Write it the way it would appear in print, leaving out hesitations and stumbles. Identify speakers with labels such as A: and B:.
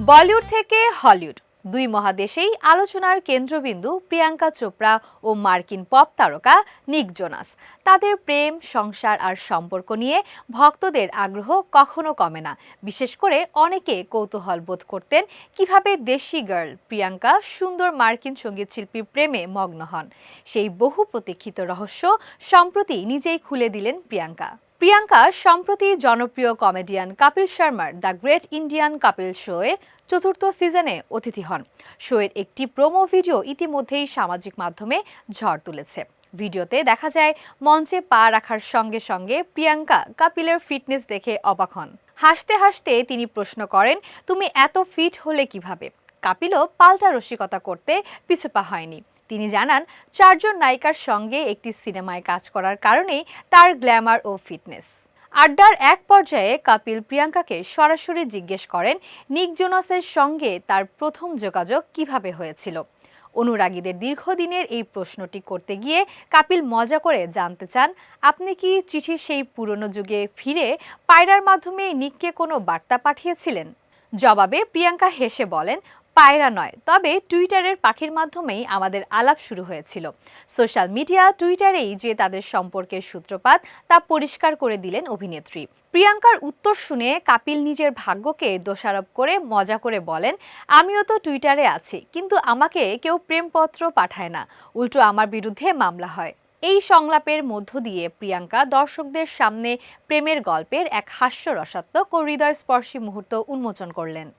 A: বলিউড থেকে হলিউড দুই মহাদেশেই আলোচনার কেন্দ্রবিন্দু প্রিয়াঙ্কা চোপড়া ও মার্কিন পপ তারকা নিক জোনাস। তাদের প্রেম, সংসার আর সম্পর্ক নিয়ে ভক্তদের আগ্রহ কখনো কমে না। বিশেষ করে অনেকে কৌতূহল বোধ করতেন কিভাবে দেশি গার্ল প্রিয়াঙ্কা সুন্দর মার্কিন সঙ্গীতশিল্পীর প্রেমে মগ্ন হন। সেই বহু প্রতীক্ষিত রহস্য সম্প্রতি নিজেই খুলে দিলেন প্রিয়াঙ্কা সম্প্রতি জনপ্রিয় কমেডিয়ান কপিল শর্মার দ্য গ্রেট ইন্ডিয়ান কাপিল শোয়ে চতুর্থ সিজনে অতিথি হন। শোয়ের একটি প্রোমো ভিডিও ইতিমধ্যেই সামাজিক মাধ্যমে ঝড় তুলেছে। ভিডিওতে দেখা যায় মঞ্চে পা রাখার সঙ্গে সঙ্গে প্রিয়াঙ্কা কপিলের ফিটনেস দেখে অবাক হন। হাসতে হাসতে তিনি প্রশ্ন করেন, তুমি এত ফিট হলে কিভাবে? কপিলও পাল্টা রসিকতা করতে পিছুপা হয়নি। তিনি জানান, 4 জন নায়িকার সঙ্গে একটি সিনেমায় কাজ করার কারণেই তার গ্ল্যামার ও ফিটনেস। আড্ডার এক পর্যায়ে কপিল প্রিয়াঙ্কাকে সরাসরি জিজ্ঞেস করেন নিক জোনাসের সঙ্গে তার প্রথম যোগাযোগ কিভাবে হয়েছিল। অনুরাগীদের দীর্ঘদিনের এই প্রশ্নটি করতে গিয়ে কপিল মজা করে জানতে চান, আপনি কি চিঠির সেই পুরনো যুগে ফিরে পায়রার মাধ্যমে নিককে কোনো বার্তা পাঠিয়েছিলেন? জবাবে প্রিয়াঙ্কা হেসে বলেন, পায়রা নয়, তবে টুইটারের পাখির মাধ্যমেই আমাদের আলাপ শুরু হয়েছিল। সোশ্যাল মিডিয়া টুইটারেই যে তাদের সম্পর্কের সূত্রপাত তা পরিষ্কার করে দিলেন অভিনেত্রী। প্রিয়াঙ্কার উত্তর শুনে কপিল নিজের ভাগ্যকে দোষারোপ করে মজা করে বলেন, আমিও তো টুইটারে আছি, কিন্তু আমাকে কেউ প্রেমপত্র পাঠায় না, উল্টো আমার বিরুদ্ধে মামলা হয়। এই সংলাপের মধ্য দিয়ে প্রিয়াঙ্কা দর্শকদের সামনে প্রেমের গল্পের এক হাস্যরসাত্মক ও হৃদয়স্পর্শী মুহূর্ত উন্মোচন করলেন।